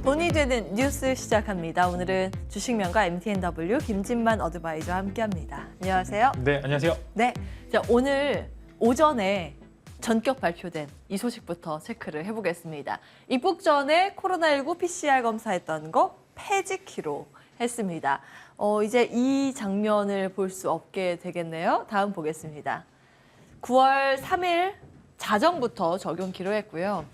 돈이 되는 뉴스 시작합니다. 오늘은 주식명가 MTNW 김진만 어드바이저와 함께합니다. 안녕하세요. 네, 안녕하세요. 네, 자, 오늘 오전에 전격 발표된 이 소식부터 체크를 해보겠습니다. 입국 전에 코로나19 PCR 검사했던 거 폐지키로 했습니다. 이제 이 장면을 볼 수 없게 되겠네요. 다음 보겠습니다. 9월 3일 자정부터 적용키로 했고요.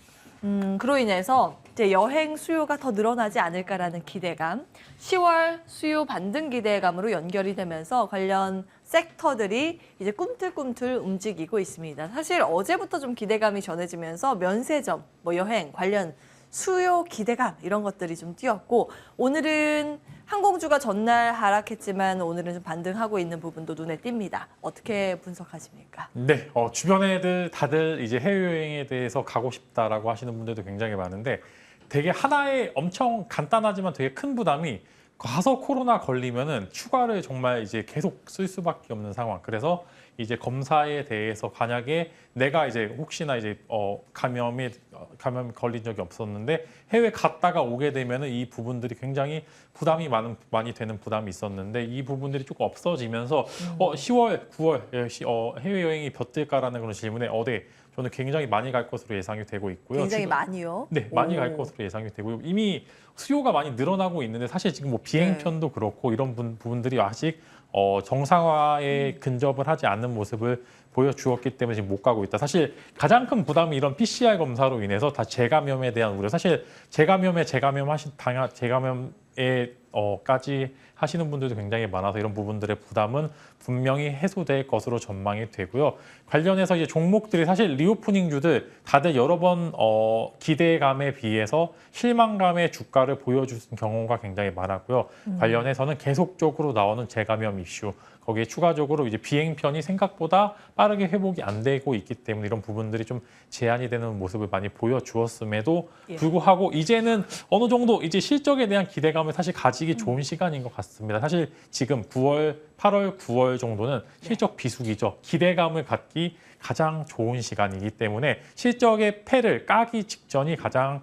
그로 인해서 이제 여행 수요가 더 늘어나지 않을까라는 기대감, 10월 수요 반등 기대감으로 연결이 되면서 관련 섹터들이 이제 꿈틀꿈틀 움직이고 있습니다. 사실 어제부터 좀 기대감이 전해지면서 면세점, 여행 관련 수요 기대감 이런 것들이 좀 뛰었고, 오늘은 항공주가 전날 하락했지만 오늘은 좀 반등하고 있는 부분도 눈에 띕니다. 어떻게 분석하십니까? 네, 주변에 다들 이제 해외여행에 대해서 가고 싶다라고 하시는 분들도 굉장히 많은데, 되게 하나의 엄청 간단하지만 되게 큰 부담이 가서 코로나 걸리면은 추가를 정말 이제 계속 쓸 수밖에 없는 상황. 그래서 이제 검사에 대해서 만약에 내가 이제 혹시나 이제 감염 걸린 적이 없었는데 해외 갔다가 오게 되면은 이 부분들이 굉장히 부담이 많이 되는 부담이 있었는데, 이 부분들이 조금 없어지면서 10월, 9월 해외 여행이 벼뜰까라는 그런 질문에 네, 저는 굉장히 많이 갈 것으로 예상이 되고 있고요. 굉장히 많이요? 네, 많이 갈 것으로 예상이 되고요. 이미 수요가 많이 늘어나고 있는데, 사실 지금 뭐 비행편도 그렇고 이런 부분들이 아직 정상화에 근접을 하지 않는 모습을 보여주었기 때문에 지금 못 가고 있다. 사실 가장 큰 부담이 이런 PCR 검사로 인해서 다 재감염에 대한 우려. 사실 까지 하시는 분들도 굉장히 많아서 이런 부분들의 부담은 분명히 해소될 것으로 전망이 되고요. 관련해서 이제 종목들이 사실 리오프닝주들 다들 여러 번 기대감에 비해서 실망감의 주가를 보여주는 경우가 굉장히 많았고요. 관련해서는 계속적으로 나오는 재감염 이슈, 거기에 추가적으로 이제 비행편이 생각보다 빠르게 회복이 안 되고 있기 때문에 이런 부분들이 좀 제한이 되는 모습을 많이 보여주었음에도 불구하고 이제는 어느 정도 이제 실적에 대한 기대감을 사실 가지기 좋은 시간인 것 같습니다. 사실 지금 8월, 9월 정도는 실적 비수기죠. 기대감을 갖기 가장 좋은 시간이기 때문에 실적의 패를 까기 직전이 가장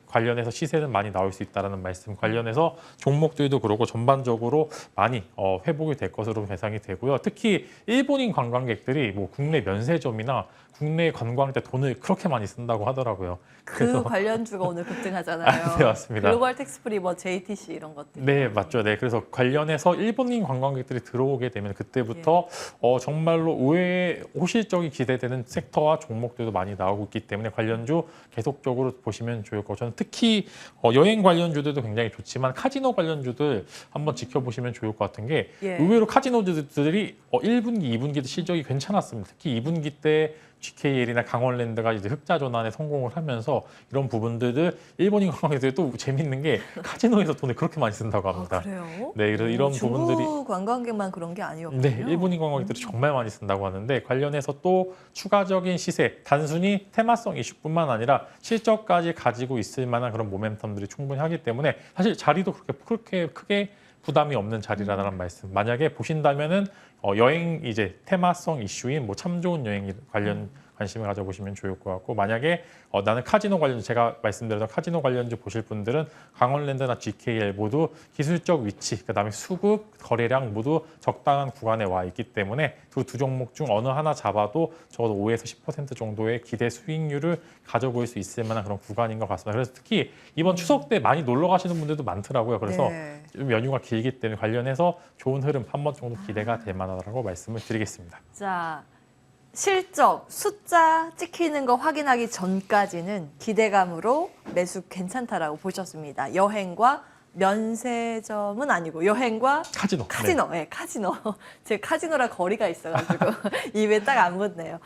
관련해서 시세는 많이 나올 수 있다는 말씀, 관련해서 종목들도 그렇고 전반적으로 많이 회복이 될 것으로 예상이 되고요. 특히 일본인 관광객들이 뭐 국내 면세점이나 국내 관광 때 돈을 그렇게 많이 쓴다고 하더라고요. 그 관련주가 오늘 급등하잖아요. 네, 맞습니다. 글로벌 텍스프리, JTC 이런 것들. 네, 맞죠. 네, 그래서 관련해서 일본인 관광객들이 들어오게 되면 그때부터 정말로 의외의 호실적이 기대되는 섹터와 종목들도 많이 나오고 있기 때문에 관련주 계속적으로 보시면 좋을 거고, 저는 특히 여행 관련주들도 굉장히 좋지만 카지노 관련주들 한번 지켜보시면 좋을 것 같은 게, 의외로 카지노들이 1분기, 2분기도 실적이 괜찮았습니다. 특히 2분기 때 GKL이나 강원랜드가 이제 흑자 전환에 성공을 하면서 이런 부분들을 일본인 관광객들이 또 재밌는 게 카지노에서 돈을 그렇게 많이 쓴다고 합니다. 그래요? 네, 그래서 이런 부분들이 중국 관광객만 그런 게 아니었군요. 네, 일본인 관광객들이 정말 많이 쓴다고 하는데, 관련해서 또 추가적인 시세, 단순히 테마성 이슈뿐만 아니라 실적까지 가지고 있을 만한 그런 모멘텀들이 충분히 하기 때문에 사실 자리도 그렇게 크게 부담이 없는 자리라는 말씀. 만약에 보신다면은 여행 이제 테마성 이슈인 뭐 참 좋은 여행 관련 관심을 가져보시면 좋을 것 같고, 만약에 나는 카지노 관련주, 제가 말씀드렸던 카지노 관련주 보실 분들은 강원랜드나 GKL 모두 기술적 위치, 그다음에 수급, 거래량 모두 적당한 구간에 와 있기 때문에 두 종목 중 어느 하나 잡아도 적어도 5에서 10% 정도의 기대 수익률을 가져볼 수 있을 만한 그런 구간인 것 같습니다. 그래서 특히 이번 추석 때 많이 놀러 가시는 분들도 많더라고요. 그래서 좀 연휴가 길기 때문에 관련해서 좋은 흐름 한 번 정도 기대가 될 만하다고 말씀을 드리겠습니다. 자, 실적, 숫자 찍히는 거 확인하기 전까지는 기대감으로 매수 괜찮다라고 보셨습니다. 여행과 면세점은 아니고 여행과 카지노. 네, 카지노. 제가 카지노랑 거리가 있어가지고 입에 딱 안 붙네요.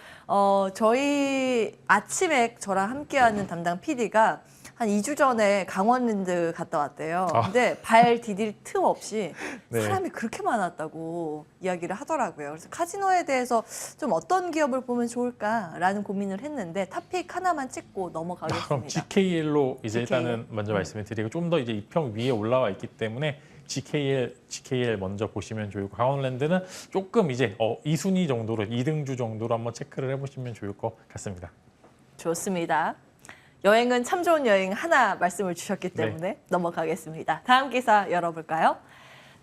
저희 아침에 저랑 함께하는 담당 PD가 한 2주 전에 강원랜드 갔다 왔대요. 근데 발 디딜 틈 없이 사람이 그렇게 많았다고 이야기를 하더라고요. 그래서 카지노에 대해서 좀 어떤 기업을 보면 좋을까라는 고민을 했는데 탑픽 하나만 찍고 넘어가겠습니다. 그럼 GKL로 이제 GKL. 일단은 먼저 말씀을 드리고, 좀 더 이제 이평 위에 올라와 있기 때문에 GKL 먼저 보시면 좋고 강원랜드는 조금 이제 2순위 정도로 2등주 정도로 한번 체크를 해보시면 좋을 것 같습니다. 좋습니다. 여행은 참 좋은 여행 하나 말씀을 주셨기 때문에 넘어가겠습니다. 다음 기사 열어볼까요?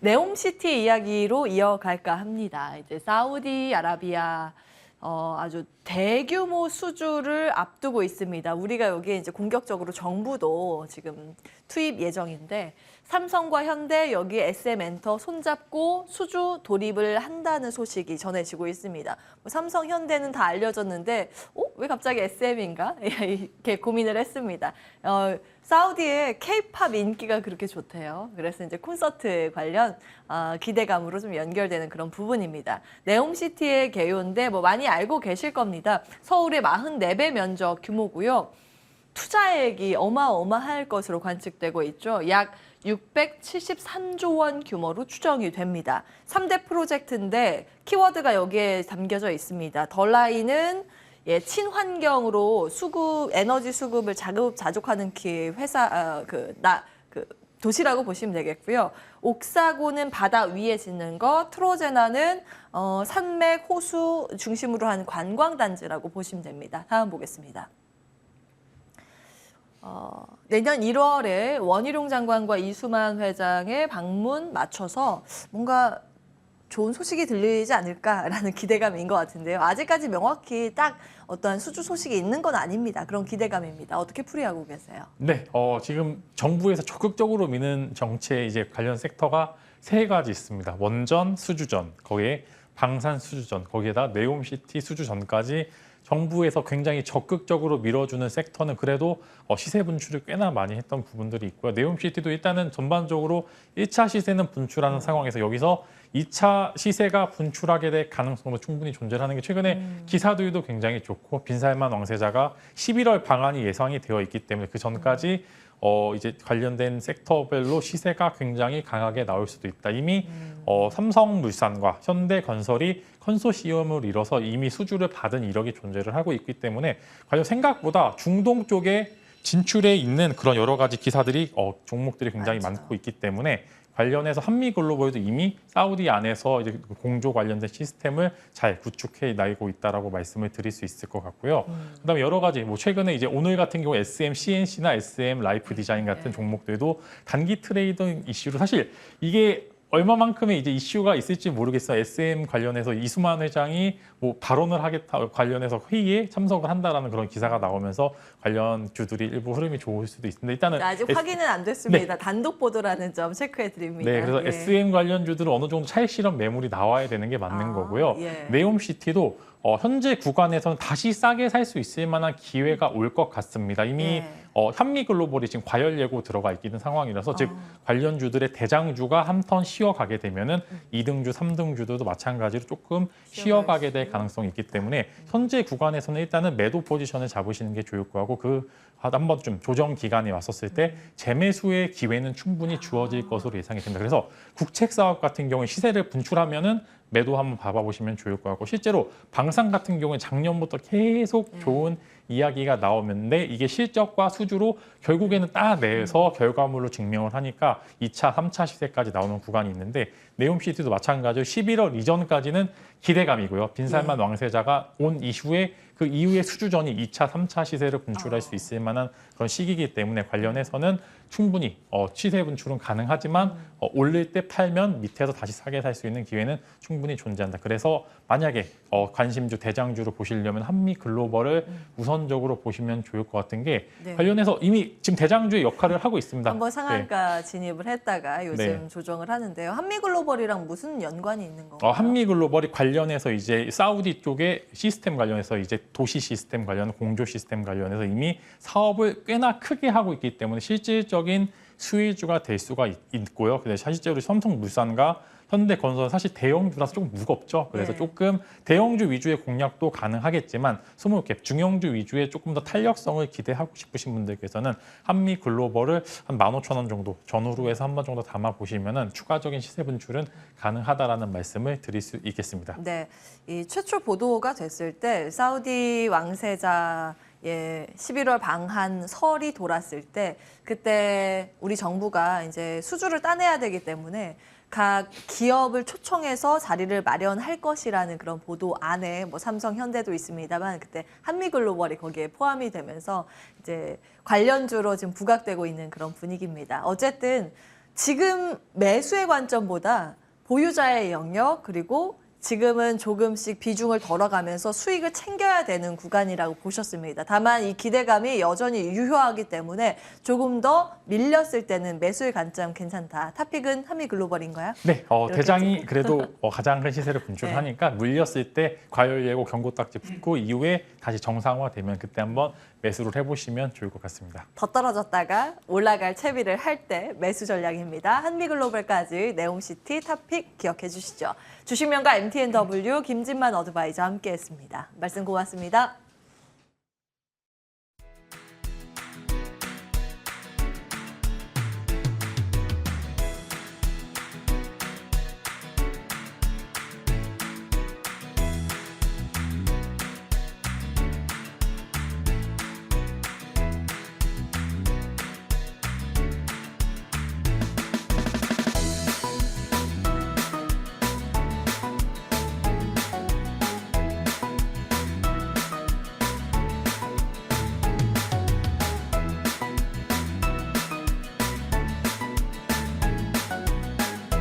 네옴시티 이야기로 이어갈까 합니다. 이제 사우디아라비아 아주 대규모 수주를 앞두고 있습니다. 우리가 여기에 이제 공격적으로 정부도 지금 투입 예정인데 삼성과 현대 여기 SM 엔터 손잡고 수주 돌입을 한다는 소식이 전해지고 있습니다. 뭐 삼성, 현대는 다 알려졌는데 왜 갑자기 SM인가? 이렇게 고민을 했습니다. 사우디의 K-팝 인기가 그렇게 좋대요. 그래서 이제 콘서트 관련 기대감으로 좀 연결되는 그런 부분입니다. 네옴시티의 개요인데 뭐 많이 알고 계실 겁니다. 서울의 44배 면적 규모고요. 투자액이 어마어마할 것으로 관측되고 있죠. 약 673조 원 규모로 추정이 됩니다. 3대 프로젝트인데 키워드가 여기에 담겨져 있습니다. 더 라인은 친환경으로 에너지 수급을 자족하는 도시라고 보시면 되겠고요. 옥사고는 바다 위에 짓는 것, 트로제나는 산맥, 호수 중심으로 한 관광단지라고 보시면 됩니다. 다음 보겠습니다. 내년 1월에 원희룡 장관과 이수만 회장의 방문 맞춰서 뭔가 좋은 소식이 들리지 않을까라는 기대감인 것 같은데요. 아직까지 명확히 딱 어떠한 수주 소식이 있는 건 아닙니다. 그런 기대감입니다. 어떻게 풀이하고 계세요? 네, 지금 정부에서 적극적으로 미는 정책 이제 관련 섹터가 3가지 있습니다. 원전, 수주전, 거기에 방산 수주전, 거기에다 네옴시티 수주전까지 정부에서 굉장히 적극적으로 밀어주는 섹터는 그래도 시세 분출을 꽤나 많이 했던 부분들이 있고요. 네옴시티도 일단은 전반적으로 1차 시세는 분출하는 상황에서 여기서 2차 시세가 분출하게 될 가능성도 충분히 존재하는 게 최근에 기사들도 굉장히 좋고 빈살만 왕세자가 11월 방한이 예상이 되어 있기 때문에 그 전까지 이제 관련된 섹터별로 시세가 굉장히 강하게 나올 수도 있다. 이미 삼성물산과 현대건설이 컨소시엄을 이뤄서 이미 수주를 받은 이력이 존재를 하고 있기 때문에 과연 생각보다 중동 쪽에 진출해 있는 그런 여러 가지 기사들이 종목들이 굉장히 맞죠. 많고 있기 때문에 관련해서 한미글로벌도 이미 사우디 안에서 이제 공조 관련된 시스템을 잘 구축해 나가고 있다라고 말씀을 드릴 수 있을 것 같고요. 그다음에 여러 가지 뭐 최근에 이제 오늘 같은 경우 SM CNC나 SM 라이프 디자인 같은 종목들도 단기 트레이딩 이슈로 사실 이게 얼마만큼의 이제 이슈가 있을지 모르겠어요. SM 관련해서 이수만 회장이 뭐 발언을 하겠다 관련해서 회의에 참석을 한다라는 그런 기사가 나오면서 관련 주들이 일부 흐름이 좋을 수도 있는데 일단은 아직 확인은 안 됐습니다. 단독 보도라는 점 체크해 드립니다. 네, 그래서 SM 관련주들은 어느 정도 차익 실현 매물이 나와야 되는 게 맞는 거고요. 네옴시티도 현재 구간에서는 다시 싸게 살 수 있을 만한 기회가 올 것 같습니다. 이미 한미글로벌이 지금 과열 예고 들어가 있는 상황이라서 즉 관련주들의 대장주가 한 턴 쉬어가게 되면은 2등주, 3등주들도 마찬가지로 조금 쉬어가게 될 가능성이 있기 때문에 현재 구간에서는 일단은 매도 포지션을 잡으시는 게 좋을 거고 한번 좀 조정 기간이 왔었을 때 재매수의 기회는 충분히 주어질 것으로 예상이 됩니다. 그래서 국책 사업 같은 경우에 시세를 분출하면은 매도 한번 봐보시면 좋을 것 같고 실제로 방산 같은 경우에 작년부터 계속 좋은 이야기가 나오는데 이게 실적과 수주로 결국에는 따내서 결과물로 증명을 하니까 2차, 3차 시세까지 나오는 구간이 있는데 네옴시티도 마찬가지로 11월 이전까지는 기대감이고요. 빈살만 왕세자가 온 이후에 그 이후에 수주전이 2차, 3차 시세를 분출할 수 있을 만한 그런 시기이기 때문에 관련해서는 충분히 시세 분출은 가능하지만 올릴 때 팔면 밑에서 다시 사게 살 수 있는 기회는 충분히 존재한다. 그래서 만약에 관심주, 대장주로 보시려면 한미글로벌을 우선적으로 보시면 좋을 것 같은 게 관련해서 이미 지금 대장주의 역할을 하고 있습니다. 한번 상한가 진입을 했다가 요즘 조정을 하는데요. 한미글로벌이랑 무슨 연관이 있는 건가요? 한미글로벌이 관련해서 이제 사우디 쪽에 시스템 관련해서 이제 도시 시스템 관련, 공조 시스템 관련해서 이미 사업을 꽤나 크게 하고 있기 때문에 실질적인 수혜주가 될 수가 있고요. 근데 실제로 삼성물산과 현대건설은 사실 대형주라서 조금 무겁죠. 그래서 조금 대형주 위주의 공략도 가능하겠지만 스몰캡, 중형주 위주의 조금 더 탄력성을 기대하고 싶으신 분들께서는 한미글로벌을 한 15,000원 정도 전후로 해서 한 번 정도 담아보시면 추가적인 시세 분출은 가능하다라는 말씀을 드릴 수 있겠습니다. 네, 이 최초 보도가 됐을 때 사우디 왕세자 예, 11월 방한 설이 돌았을 때 그때 우리 정부가 이제 수주를 따내야 되기 때문에 각 기업을 초청해서 자리를 마련할 것이라는 그런 보도 안에 뭐 삼성, 현대도 있습니다만 그때 한미글로벌이 거기에 포함이 되면서 이제 관련주로 지금 부각되고 있는 그런 분위기입니다. 어쨌든 지금 매수의 관점보다 보유자의 영역 그리고 지금은 조금씩 비중을 덜어가면서 수익을 챙겨야 되는 구간이라고 보셨습니다. 다만 이 기대감이 여전히 유효하기 때문에 조금 더 밀렸을 때는 매수의 관점 괜찮다. 탑픽은 한미글로벌인가요? 네, 대장이 그래도 가장 큰 시세를 분출하니까 네. 물렸을 때 과열 예고 경고 딱지 붙고 이후에 다시 정상화되면 그때 한번 매수를 해보시면 좋을 것 같습니다. 더 떨어졌다가 올라갈 채비를 할 때 매수 전략입니다. 한미글로벌까지 네옴시티 탑픽 기억해 주시죠. 주식명가 MTNW 김진만 어드바이저 함께했습니다. 말씀 고맙습니다.